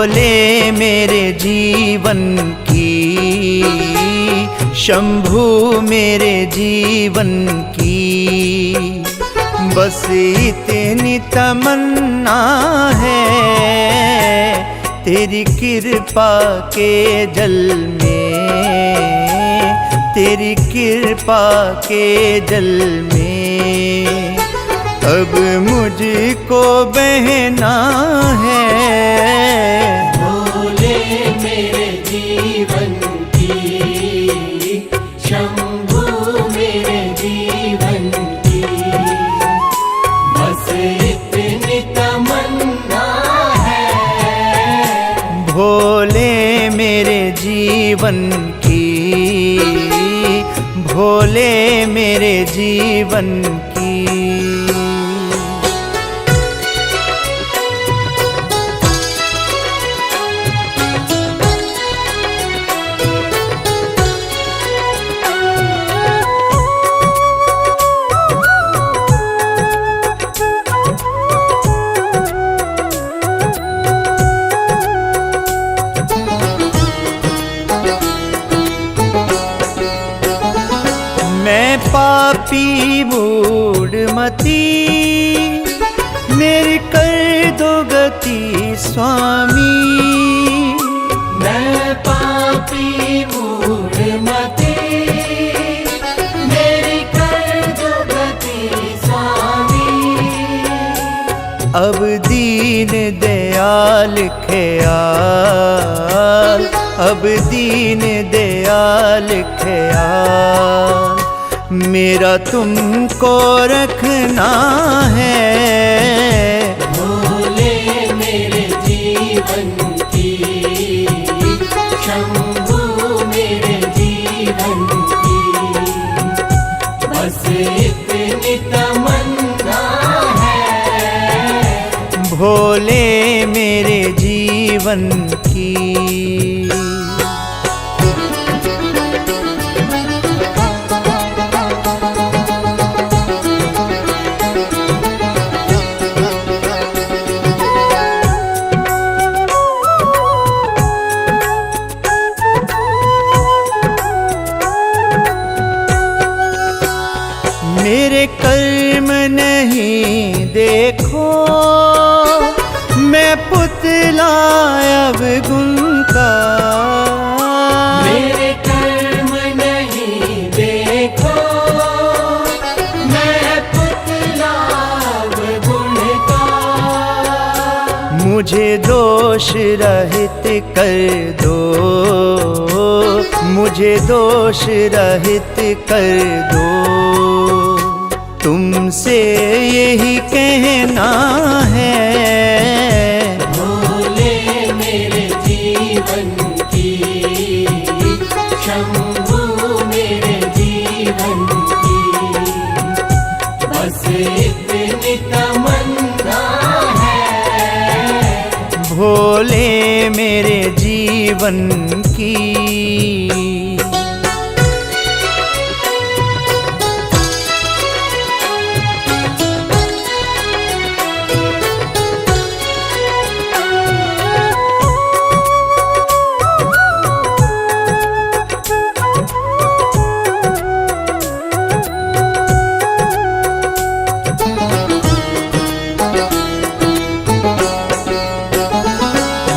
भोले मेरे जीवन की, शंभू मेरे जीवन की, बस इतनी तमन्ना है तेरी कृपा के जल में, तेरी कृपा के जल में अब मुझको बहना है। भोले मेरे जीवन की, शंभू मेरे जीवन की, बस इतनी तमन्ना है। भोले मेरे जीवन की, भोले मेरे जीवन की। मैं पापी मूढ़मती, मेरी कर दो गति स्वामी। मैं पापी मूढ़मती, मेरी कर दो गति स्वामी। अब दीन दयाल ख्याल, अब दीन दयाल ख्याल मेरा तुमको रखना है। भोले मेरे जीवन की, शंभू मेरे जीवन की, बस इतनी तमन्ना है। भोले मेरे जीवन की। मेरे कर्म नहीं देखो, मैं पुतला अब गुण का। मेरे कर्म नहीं देखो, मैं पुतला अब गुण का। मुझे दोष रहित कर दो, मुझे दोष रहित कर दो, तुमसे यही कहना है। भोले मेरे जीवन की, शंभू मेरे जीवन की, बस इतनी तमन्ना है। भोले मेरे जीवन की।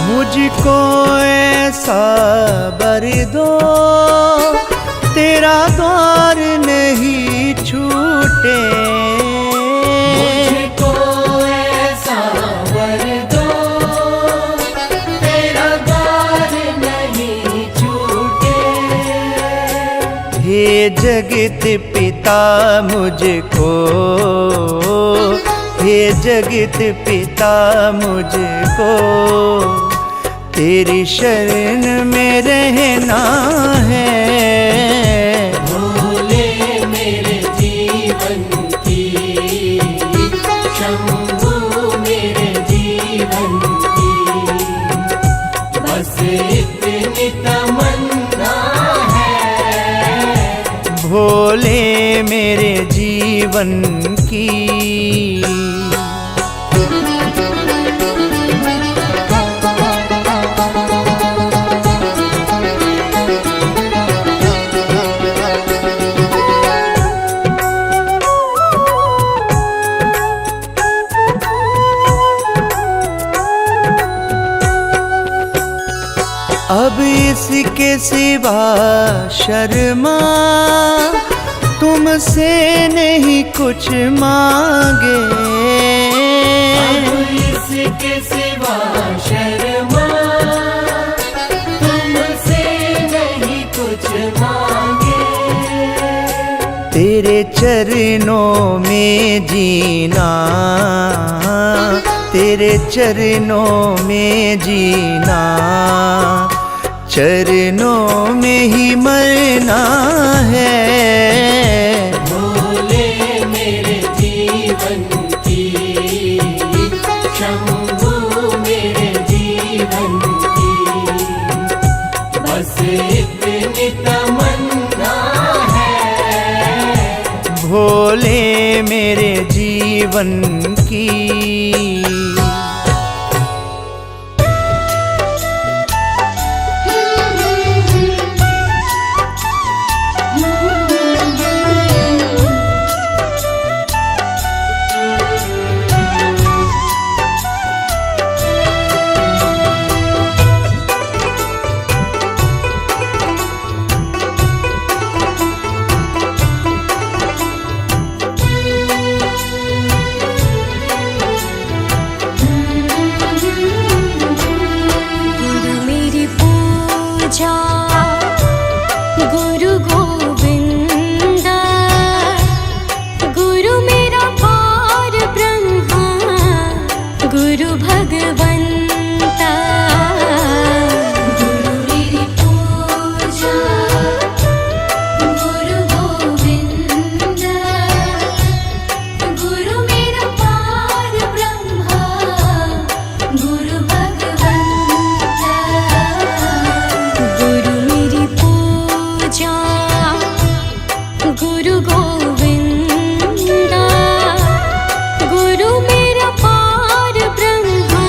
मुझको ऐसा बर दो, तेरा द्वार नहीं छूटे। मुझको ऐसा वर दो, तेरा द्वार नहीं छूटे। हे जगत पिता मुझको, हे जगत पिता मुझको तेरी शरण में रहना है। भोले मेरे जीवन की, शंभू मेरे जीवन की, बस इतनी तमन्ना है। भोले मेरे जीवन की। अब इसके सिवा शर्मा तुमसे नहीं कुछ मांगे। अब इसके सिवा शर्मा तुमसे नहीं कुछ मांगे। तेरे चरणों में जीना, तेरे चरणों में जीना, चरणों में ही मरना है। भोले मेरे जीवन की, शंभू मेरे जीवन की, बस इतनी तमन्ना है। भोले मेरे जीवन की। गुरु गोविंद, गुरु मेरा पार ब्रह्मा, गुरु भगवंता। गुरु मेरी पूजा, गुरु गोविंद, गुरु मेरा पार ब्रह्मा, गुरु भगवंता। गुरु मेरी पूजा, गुरु गोविंदा, गुरु मेरा पार ब्रह्मा,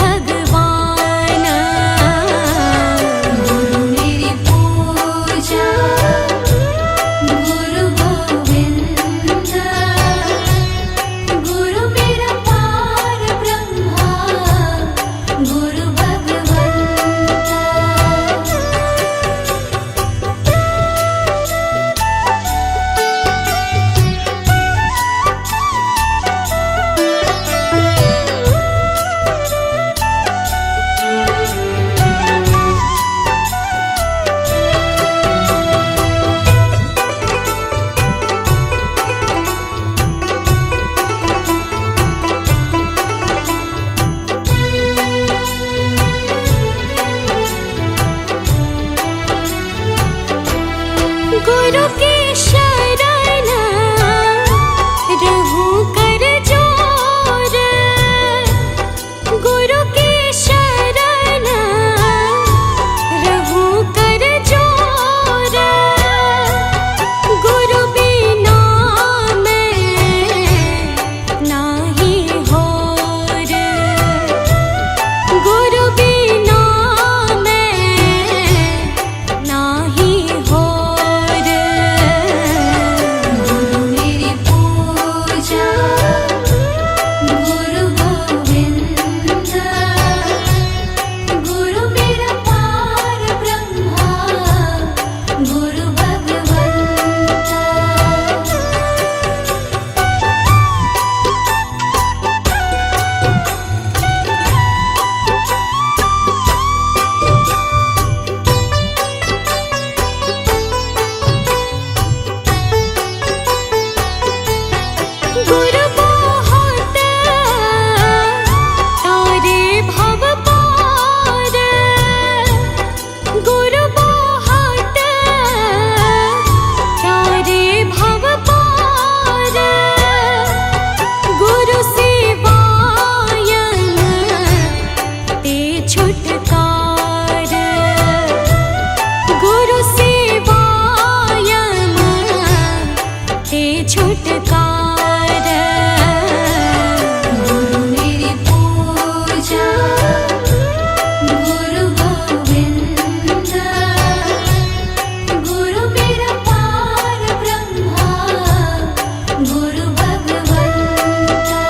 भगवान। गुरु मेरी पूजा गुरु गोविंद, गुरु मेरा पार ब्रह्मा गुरु भगवंता। गुरु की शरण रहूं कर जोर, गुरु की शरण रहूं कर जोर। गुरु बिना मैं नाही होर, गुरु बिना मैं नाही होर। गुरु मेरी पूजा गुरु गोविंद, गुरु मेरा पार ब्रह्मा गुरु भगवंता। गुरु बहुत तारे भव पार, गुरु बहुत तारे भव पार। गुरु सेवायन ते छुटकार, गुरु सेवायन ते छुटकार। गुरु मेरी पूजा गुरु गोविंद, गुरु मेरा पार ब्रह्मा गुरु भगवंता।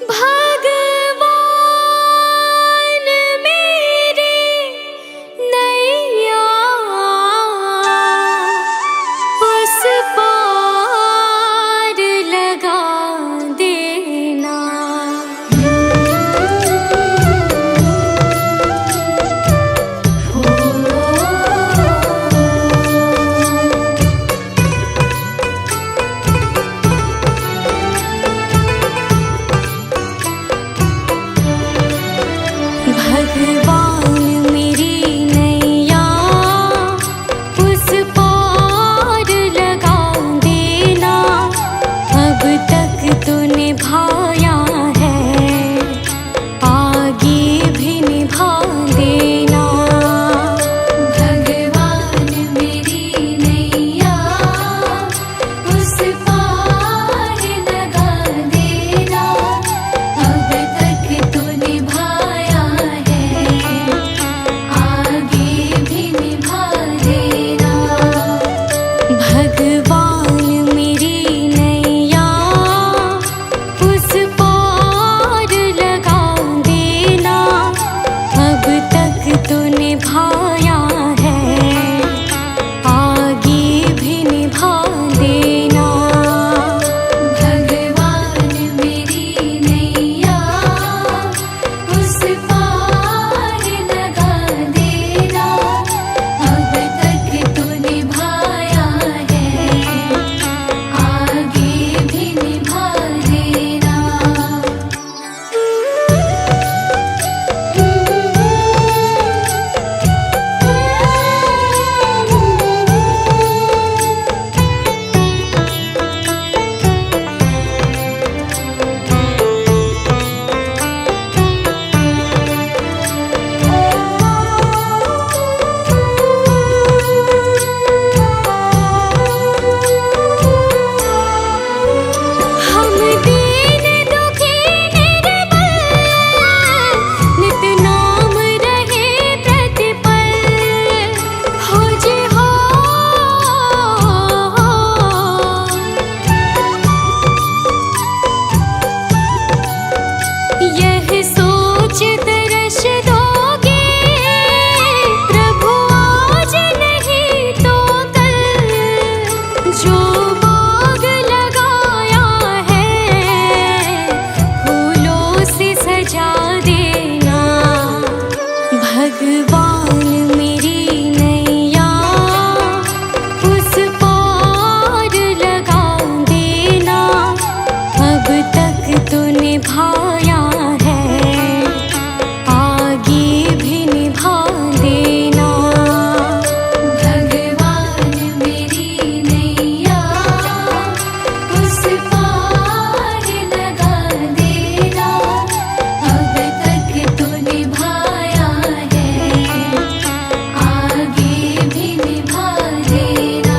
भगवान मेरी नैया उस पार लगा देना। भगवान मेरी नैया उस पार लगा देना। अब तक तो निभाया है, आगे भी निभा देना। भगवान मेरी नैया उस पार लगा देना। अब तक तो निभाया है, आगे भी निभा देना। भगवान मेरी नैया उस पार लगा देना। अब तक तो निभाया है, आगे भी निभा देना। भगवान मेरी नैया उस पार लगा देना। अब तक तो निभाया है, आगे भी निभा देना। हम दीन दुखी निर्बल, नित नाम रहे प्रतिपल। हो जी हो, यह सोच दर्श दोगे प्रभु आज नहीं तो कल। जो बाग लगाया है फूलों से सजा देना। भगवान मेरी नैया उस पार लगा देना। अब तक तो निभाया है, आगे भी निभा देना। भगवान मेरी नैया उस पार लगा देना। अब तक तो निभाया है, आगे भी निभा देना।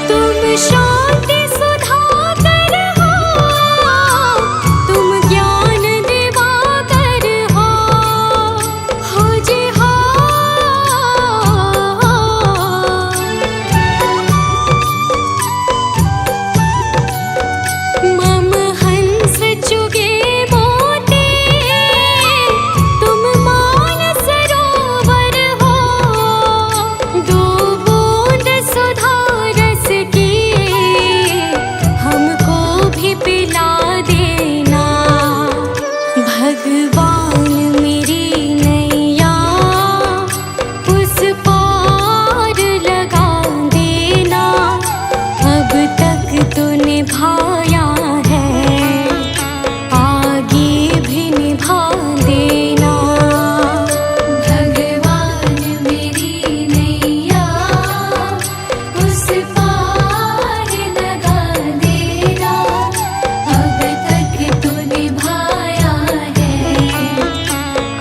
तुम शांति सुधाकर हो, तुम ज्ञान दिवाकर हो जी हो। मम हंस चुगे मोती, तुम मान सरोवर हो। दो बूंद सुधा रस की हमको भी पिला देना। भगवान मेरी नैया उस पार लगा देना। अब तक तो निभाया है, आगे भी निभा देना। भगवान मेरी नैया उस पार लगा देना। अब तक तो निभाया है,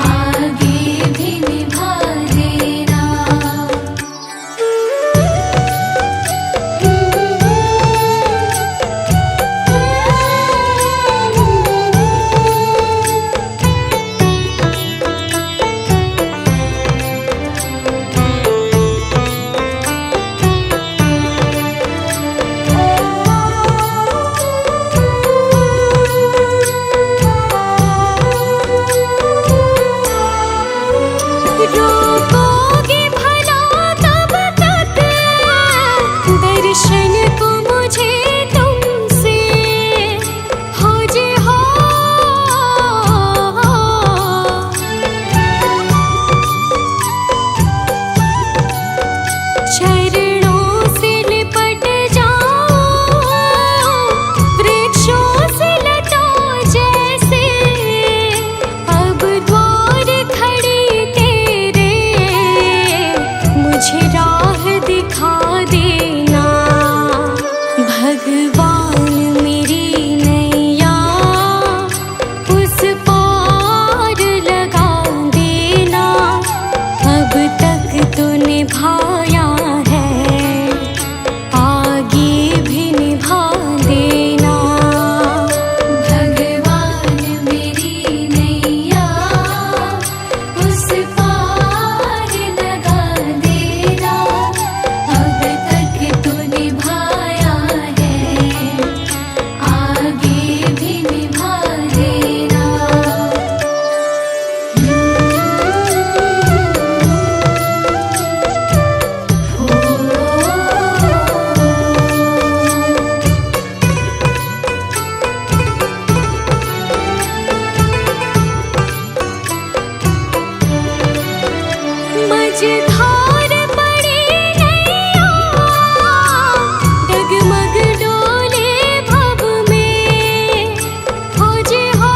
आगे भी निभा देना। भगवान मेरी नैया उस पार लगा देना, अब तक तो निभाया है, आगे भी निभा देना। भगवान मेरी नैया उस पार लगा देना, अब तक तो निभाया है, आगे भी निभा देना। मझधार पड़ी नैया, डगमग डोले भव में, खोजे हो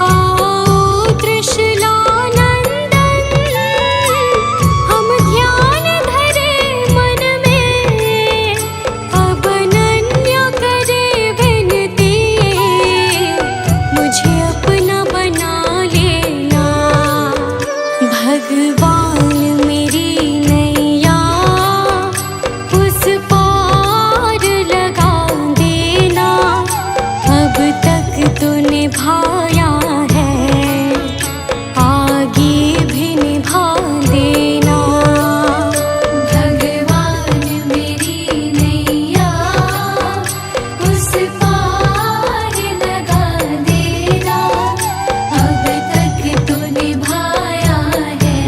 आओ त्रिशूलानंदन, हम ध्यान धरे मन में, अब अनन्य करे विनती, मुझे अपना बना लेना। भगवान मेरी नैया उस पार लगा देना, अब तक तो निभाया है, आगे भी निभा देना। भगवान मेरी नैया उस पार लगा देना, अब तक तो निभाया है,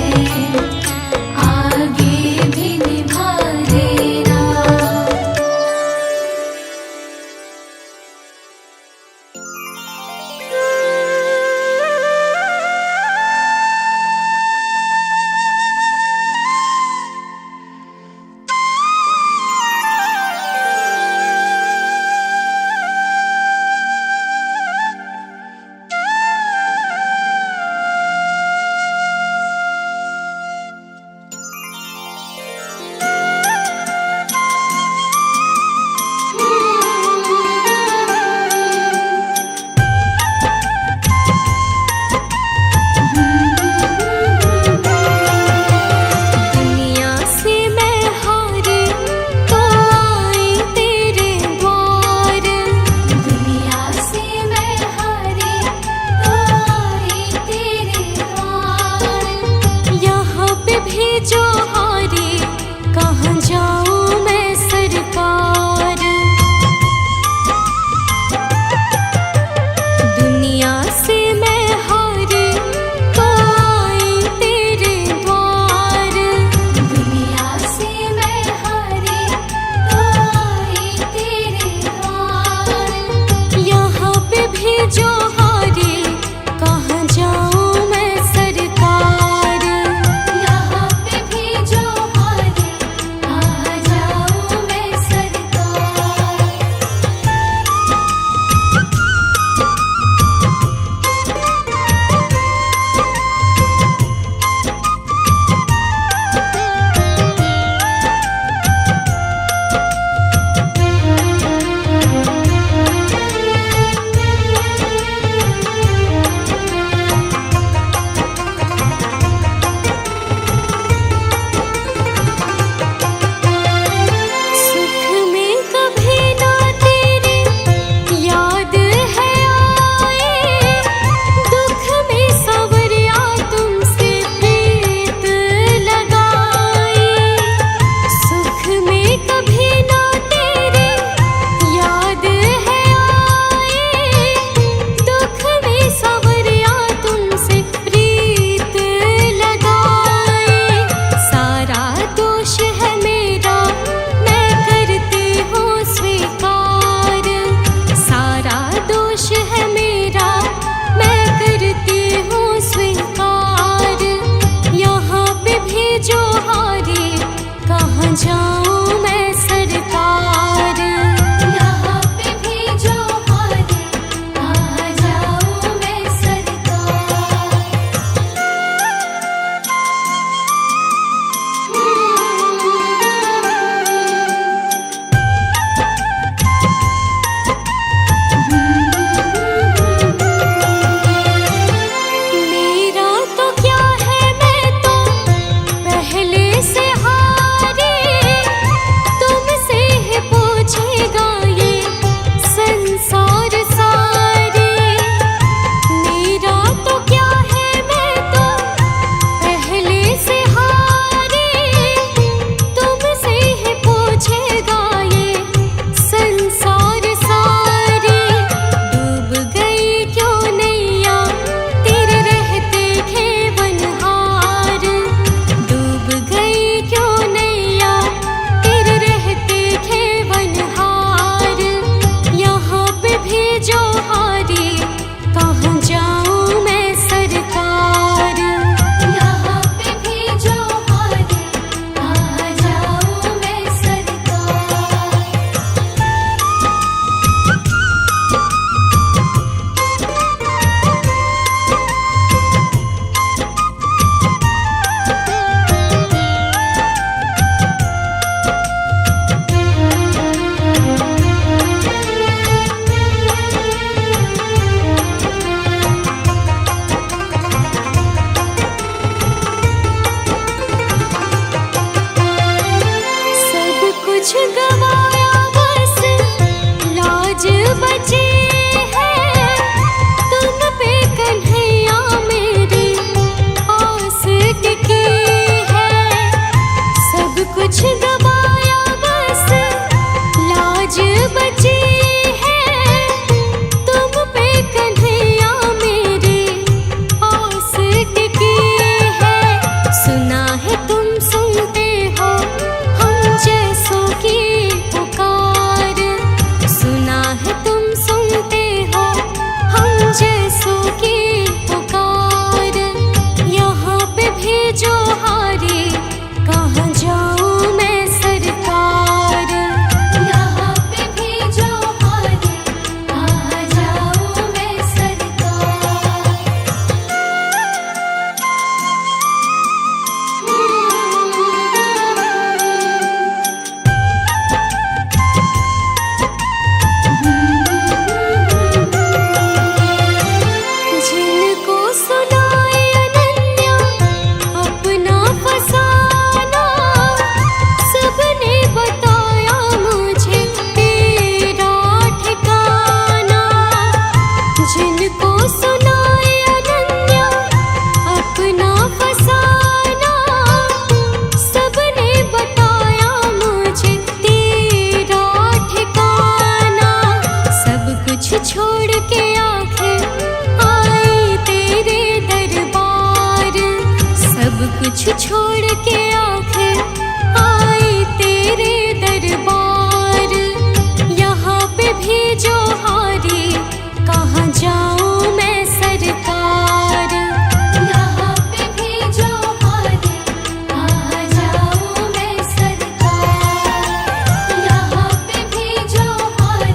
कुछ छोड़ के आखिर आई तेरे दरबार। यहाँ पे भी जो हारी कहाँ जाऊँ मैं सरकार। यहाँ पे भी जो हारी कहाँ जाऊँ मैं सरकार। यहाँ पे भी जो हारी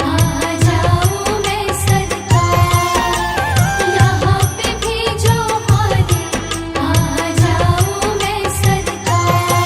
कहाँ जाऊँ मैं सरकार। यहाँ पे भी जो हारी कहाँ जाऊँ मैं सरकार।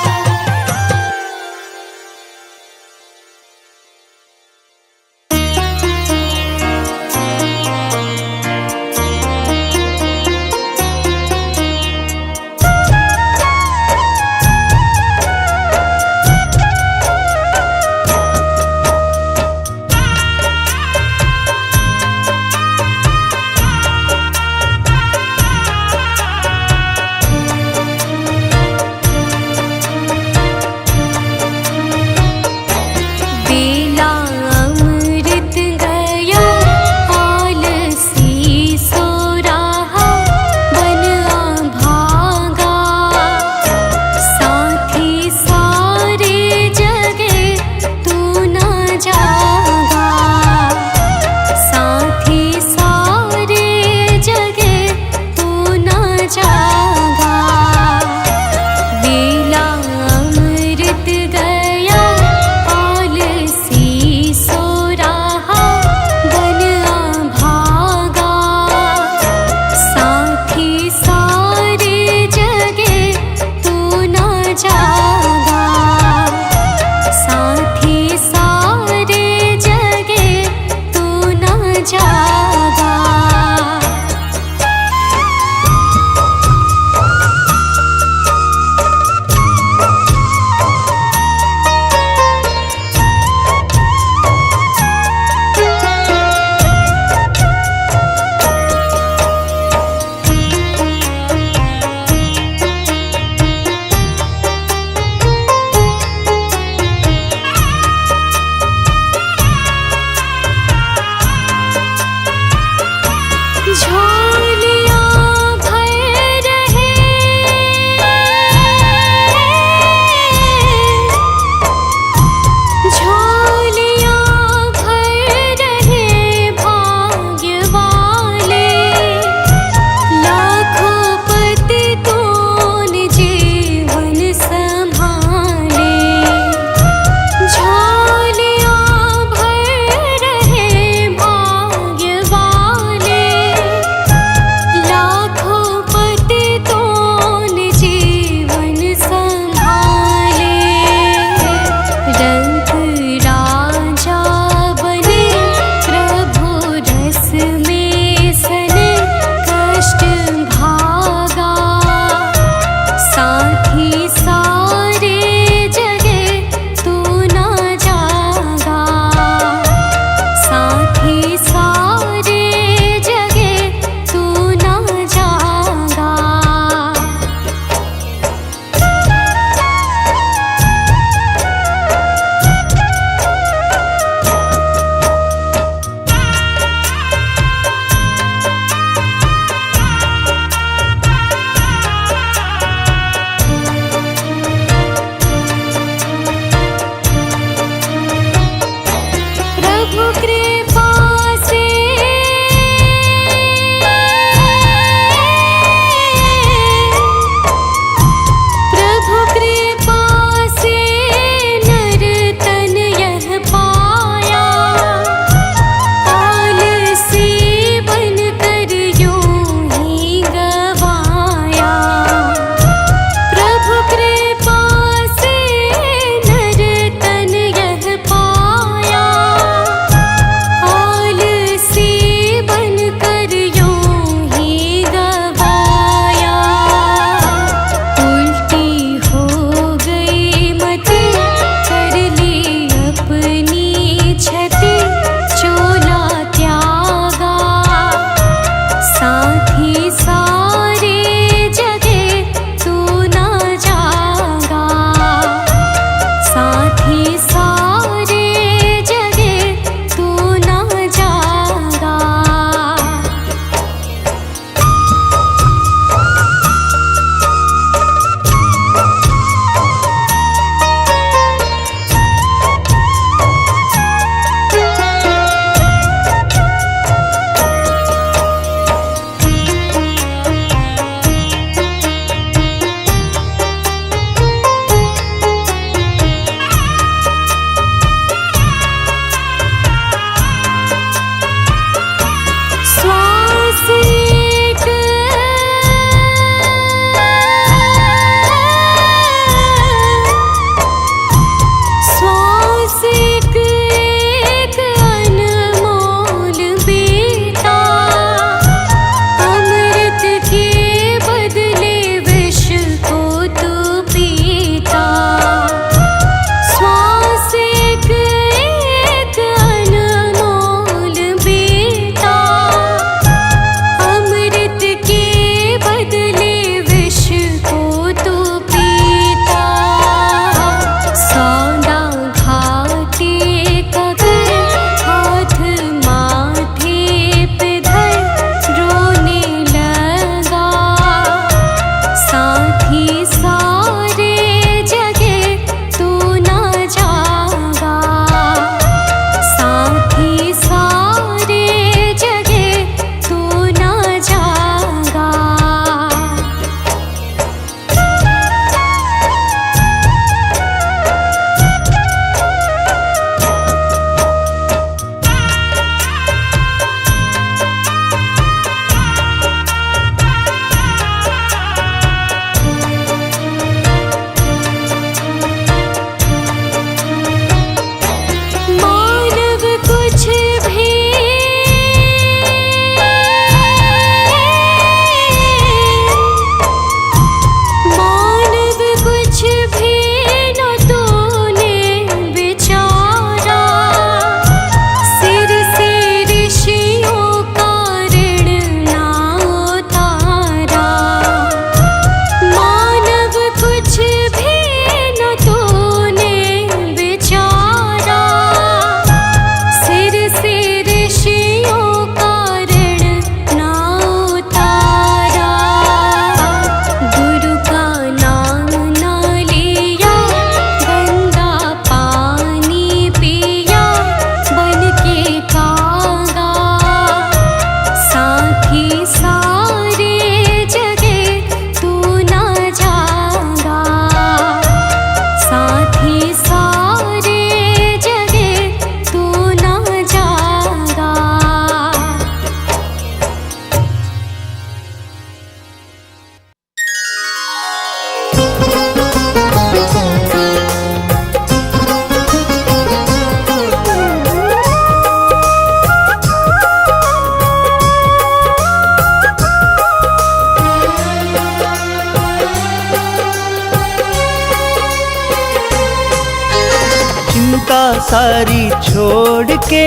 सारी छोड़ के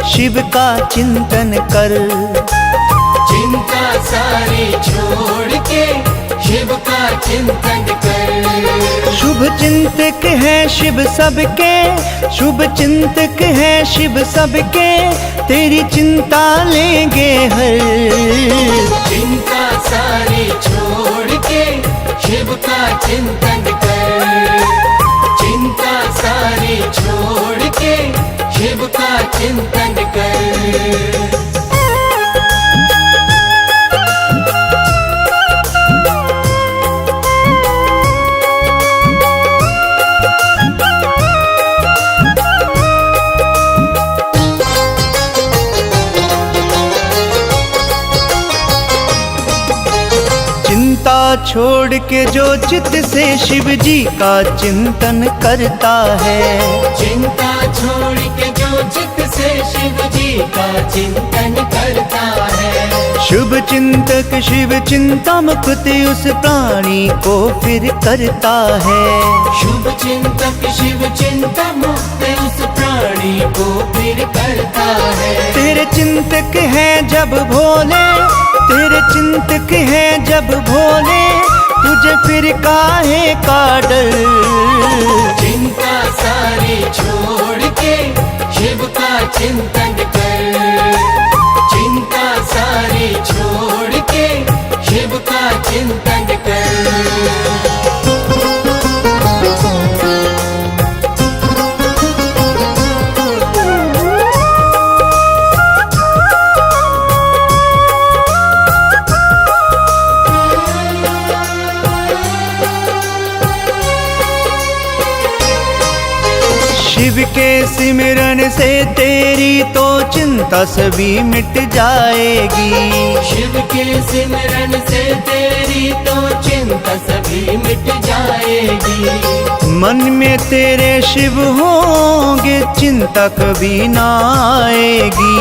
शिव का चिंतन कर। चिंता सारी छोड़ के शिव का चिंतन कर। शुभ चिंतक है शिव सबके, शुभ चिंतक है शिव सबके, तेरी चिंता लेंगे हर। चिंता सारी छोड़ के शिव का चिंतन कर। चिंता सारी छोड़ के शिव का चिंतन कर। चिंता छोड़ के जो चित्त से शिव जी का चिंतन करता है। चिंता छोड़ के जो चित्त से शिव जी का चिंतन करता है। शुभ चिंतक शिव चिंता मुक्त उस प्राणी को फिर करता है। शुभ चिंतक शिव चिंता मुक्त उस प्राणी को फिर करता है। तेरे चिंतक है जब भोले, तेरे चिंतक है जब भोले, तुझे फिर काहे का डर। चिंता सारी छोड़ के शिव का चिंतन कर। चिंता सारी छोड़ के शिव का चिंतन कर। शिव के सिमरन से तेरी तो चिंता सभी मिट जाएगी। शिव के सिमरन से तेरी तो चिंता सभी मिट जाएगी। मन में तेरे शिव होंगे चिंता कभी ना आएगी।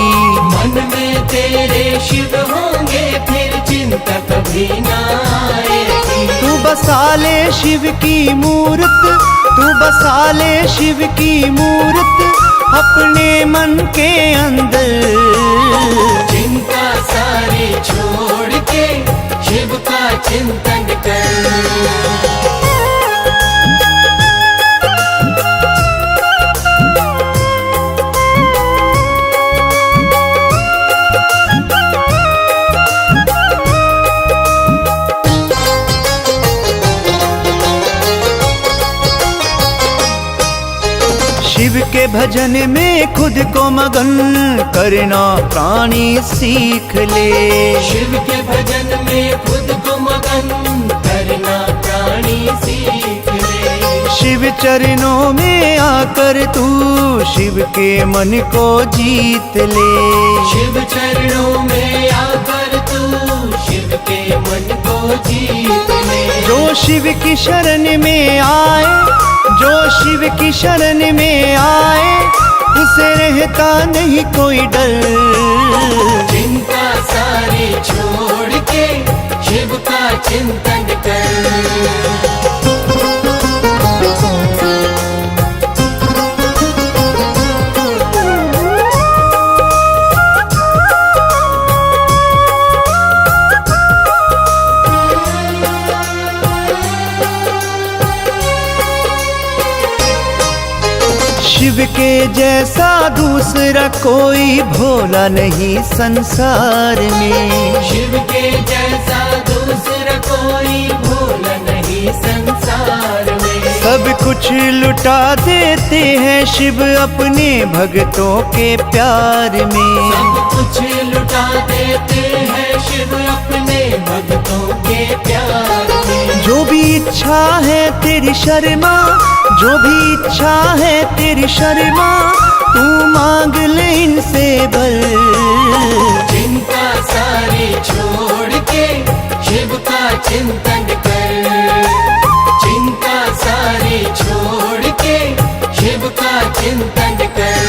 मन में तेरे शिव होंगे फिर चिंता कभी ना आएगी। तू बसा ले शिव की मूर्त, तू बसा ले शिव की मूर्त अपने मन के अंदर। चिंता सारी छोड़ के शिव का चिंतन कर। शिव के भजन में खुद को मगन करना प्राणी सीख ले। शिव के भजन में खुद को मगन करना प्राणी सीख ले। शिव चरणों में आकर तू शिव के मन को जीत ले। शिव चरणों में आकर तू शिव के मन को जीत ले। जो शिव की शरण में आए, जो शिव की शरण में आए, उसे रहता नहीं कोई डर। चिंता सारी छोड़ के शिव का चिंतन कर। शिव के जैसा दूसरा कोई भोला नहीं संसार में। शिव के जैसा दूसरा कोई भोला नहीं संसार में। सब कुछ लुटा देते हैं शिव अपने भक्तों के प्यार में। सब कुछ लुटा देते हैं शिव अपने भक्तों के प्यार में। जो भी इच्छा है तेरी शर्मा, जो भी इच्छा है तेरी शर्मा, तू मांग ले इनसे बल। चिंता सारी छोड़ के शिव का चिंतन कर। चिंता सारी छोड़ के शिव का चिंतन कर।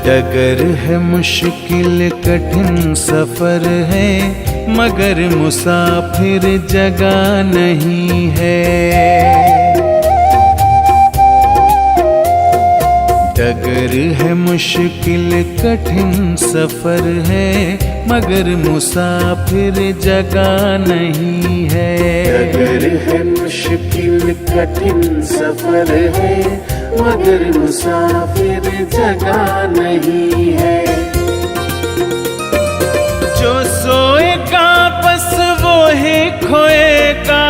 डगर है मुश्किल कठिन सफर है, मगर मुसाफिर जगह नहीं है। डगर है मुश्किल कठिन सफर है, मगर मुसाफिर जगह नहीं है। डगर है मुश्किल कठिन सफर है, मगर मुसाफिर जगह नहीं है। जो सोएगा बस वो ही खोएगा,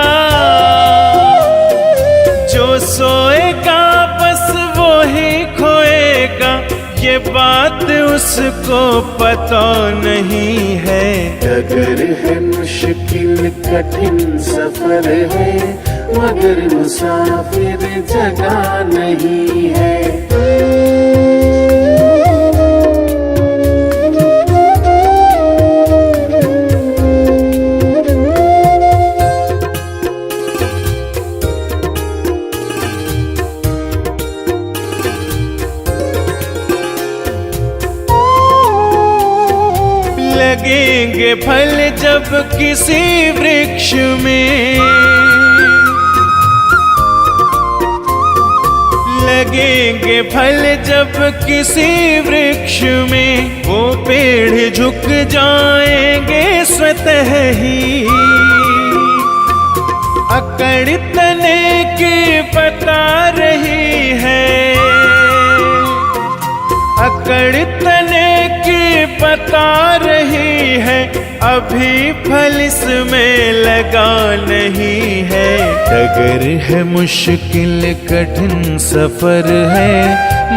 जो सोएगा बस वो ही खोएगा, ये बात उसको पता नहीं है। डगर है मुश्किल कठिन सफर है, मगर मुसाफिर जगह नहीं है। लगेंगे फल जब किसी वृक्ष में, लगेंगे फल जब किसी वृक्ष में, वो पेड़ झुक जाएंगे स्वतः ही। अकड़ तने की बता रही है, अकड़ तने की बता रही है, अभी फल इसमें लगा नहीं है। डगर है मुश्किल कठिन सफर है,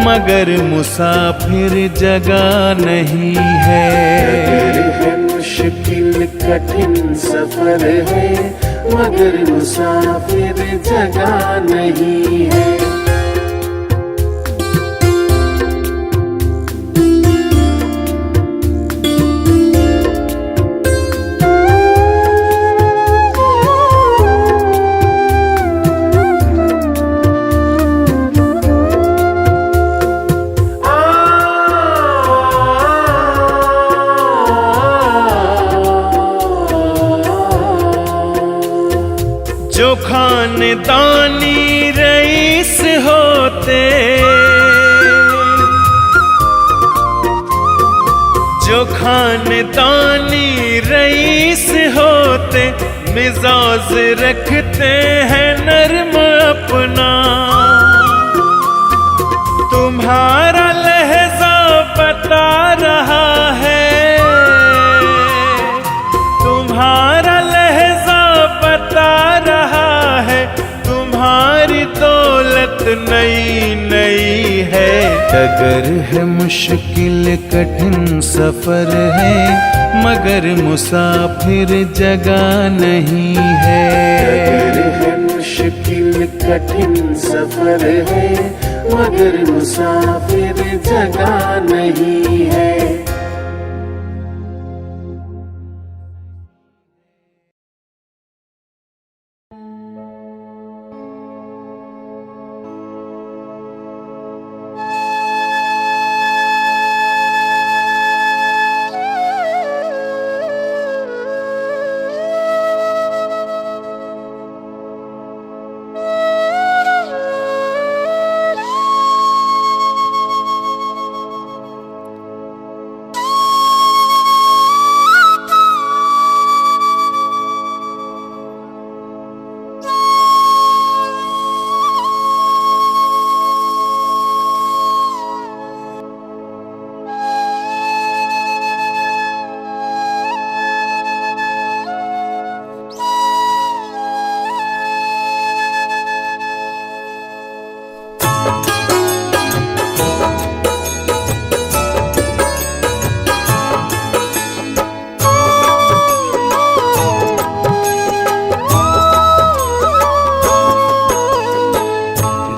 मगर मुसाफिर जगह नहीं है। डगर है मुश्किल कठिन सफर है, मगर मुसाफिर जगह नहीं है। जो खानदानी रईस होते, जो खानदानी रईस होते, मिजाज रखते हैं नर्म अपना। तुम्हारा लहजा बता रहा है, तुम्हारा लहजा बता रहा है, तुम्हारी दौलत नई नई है। डगर है मुश्किल कठिन सफर है, मगर मुसाफिर जगह नहीं है। डगर है मुश्किल कठिन सफर है, मगर मुसाफिर जगह नहीं है।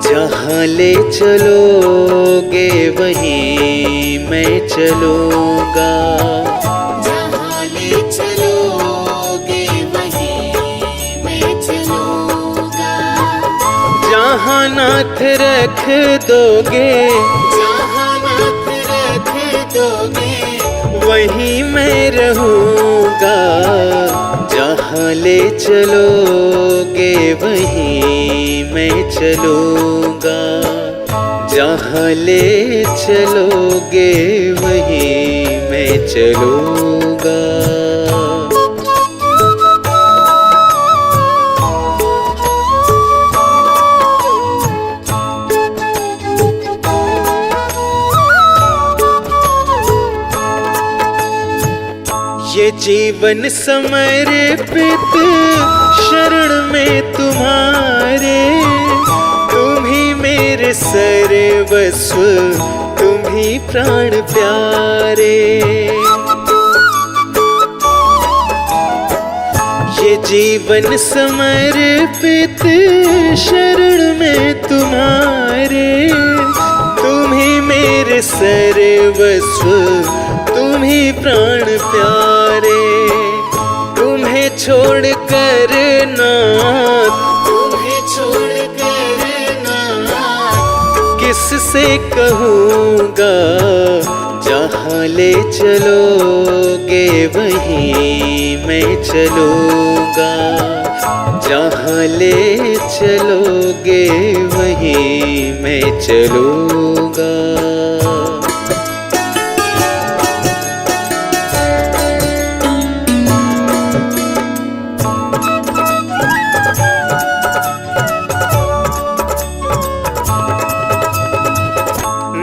जहाँ ले चलोगे वहीं मैं चलूँगा, जहाँ ले चलोगे वहीं मैं चलूँगा। जहाँ नाथ रख दोगे, जहाँ नाथ रख वहीं मैं रहूँगा, जहाँ ले चलोगे वहीं मैं चलूँगा, जहाँ ले चलोगे वहीं मैं चलूँगा। ये जीवन समर्पित शरण में तुम्हारे, तुम ही मेरे सर्वस्व, तुम ही प्राण प्यारे। ये जीवन समर्पित शरण में तुम्हारे, तुम ही मेरे सर्वस्व, तुम ही प्राण प्यारे। तुम्हें छोड़ कर नाथ, तुम्हें छोड़ कर नाथ, किससे कहूँगा, जहाँ ले चलोगे वहीं मैं चलूँगा, जहाँ ले चलोगे वहीं मैं चलूँगा।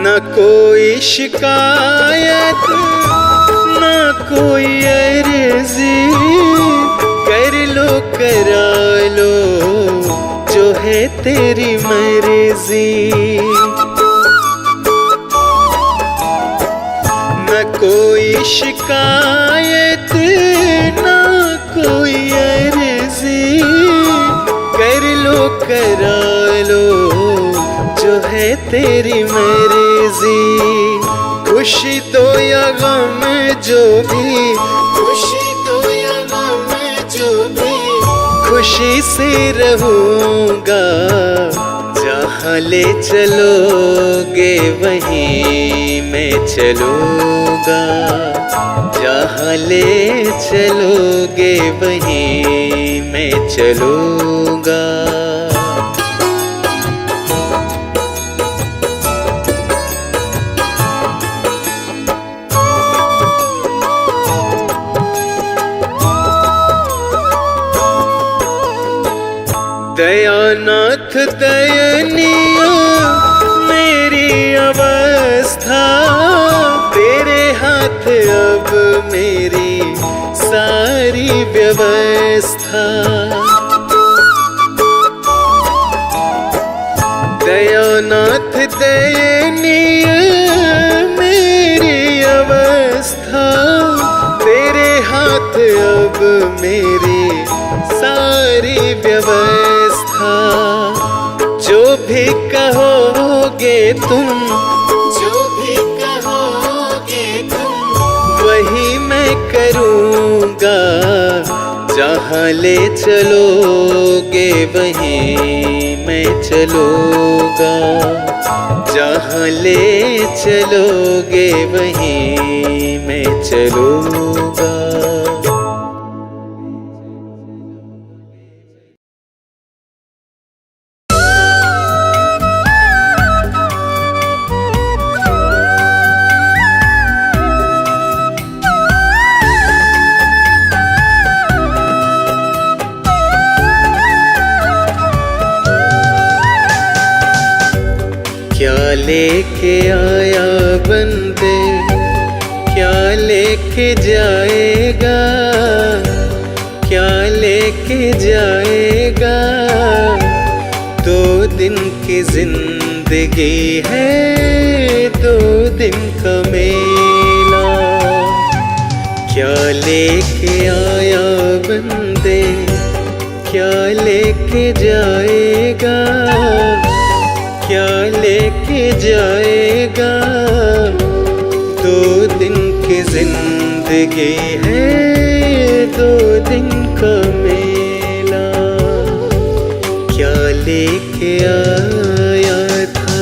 न कोई शिकायत, न कोई अर्जी, कर लो करा लो जो है तेरी मर्जी। न कोई शिकायत, न कोई अर्जी, कर लो करा लो जो है तेरी मर्जी। खुशी दो या गम जो भी, खुशी दो या गम जो भी, खुशी से रहूँगा, जहाँ ले चलोगे वहीं मैं चलूँगा, जहाँ ले चलोगे वहीं मैं चलूँगा। दयानाथ दयनीय मेरी अवस्था, तेरे हाथ अब मेरी सारी व्यवस्था। दयानाथ दयनीय मेरी अवस्था, तेरे हाथ अब मेरी सारी व्यवस्था। जो भी कहोगे तुम, जो भी कहोगे तुम, वही मैं करूँगा, जहाँ ले चलोगे वहीं मैं चलूँगा, जहाँ ले चलोगे वहीं मैं चलूँगा। क्या लेके आया बंदे, क्या लेके जाएगा, क्या लेके जाएगा। 2 दिन की जिंदगी है, 2 दिन का मेला। क्या लेके आया बंदे, क्या लेके जाएगा, क्या लेके जाएगा। 2 दिन की जिंदगी है, 2 दिन का मेला। क्या लेके आया था।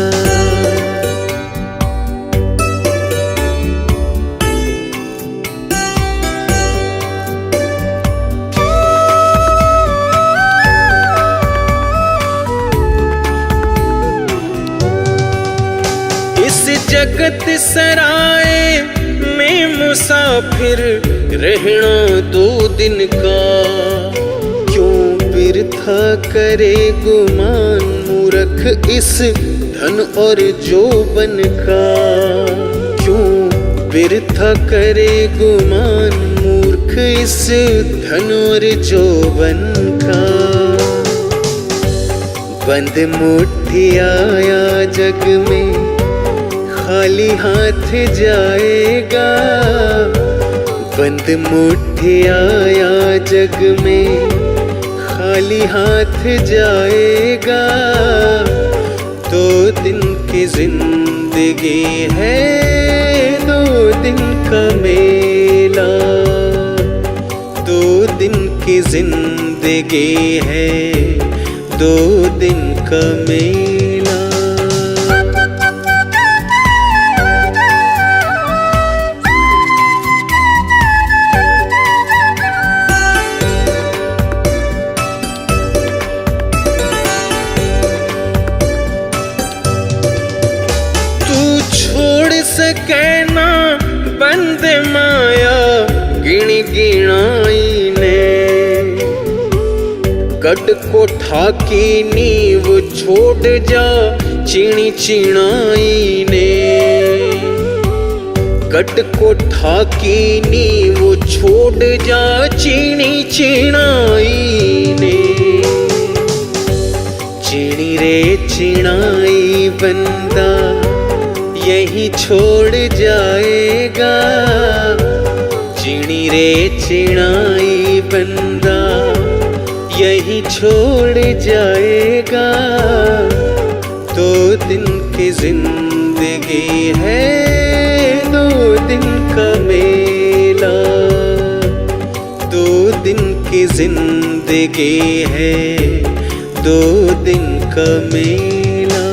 जगत सराय में मुसाफिर रहना 2 दिन का। क्यों बिरथा करे गुमान मूर्ख इस धन और जोबन का। क्यों बिरथा करे गुमान मूर्ख इस धन और जोबन का। बंद मुट्ठी आया जग में खाली हाथ जाएगा। बंद मुट्ठी आया जग में खाली हाथ जाएगा। 2 दिन की जिंदगी है 2 दिन का मेला। 2 दिन की जिंदगी है 2 दिन का मेला। तू छोड़ सके ना बंद माया गिण गिणाई ने। गढ़ कोठा की नींव छोड़ जा चीणी चिणाई ने। गढ़ कोठा की नींव छोड़ जा चीणी चिणाई ने। चीणी रे चिणाई बंदा यही छोड़ जाएगा। चीणी रे चिणाई बंदा यही छोड़ जाएगा। 2 दिन की जिंदगी है 2 दिन का मेला। 2 दिन की जिंदगी है 2 दिन का मेला।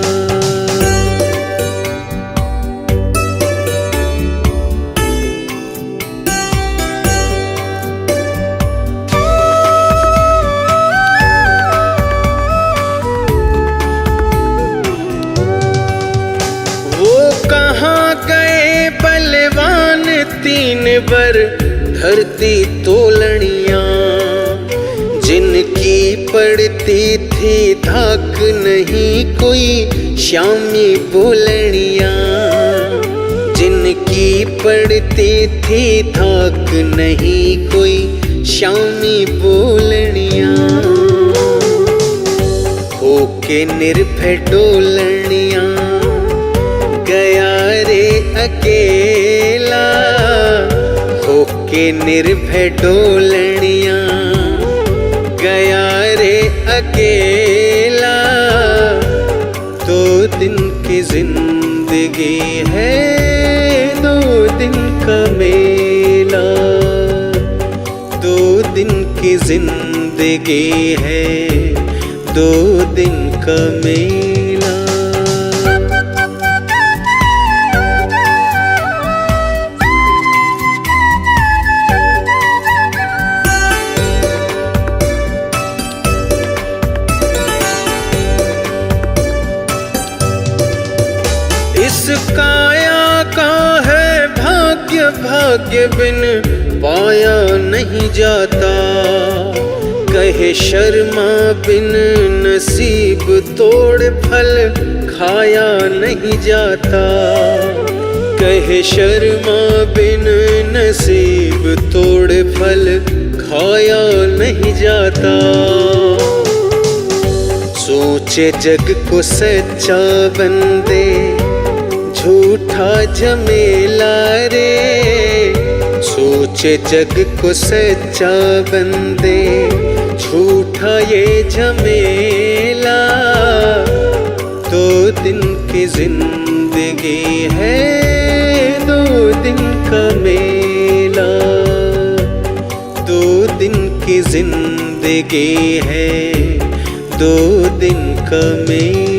बलवान 3 बर धरती तोलनिया। जिनकी पड़ती थी धाक नहीं कोई श्यामी बोलनिया। जिनकी पड़ती थी धाक नहीं कोई श्यामी बोलनिया। होके निर्भय डोलनिया गया रे अकेला। होके निर्भय डोलनिया गया रे अकेला। 2 दिन की जिंदगी है 2 दिन का मेला। 2 दिन की जिंदगी है 2 दिन का मेला। इस काया का है भाग्य भाग्य बिन पाया नहीं जाता। कहे शर्मा बिन नसीब तोड़ फल खाया नहीं जाता। कहे शर्मा बिन नसीब तोड़ फल खाया नहीं जाता। सोचे जग को सच्चा बंदे झूठा झमेला रे। सोचे जग को सच्चा बंदे झूठा ये झमेला। 2 दिन की जिंदगी है 2 दिन का मेला। 2 दिन की जिंदगी है 2 दिन का मेला।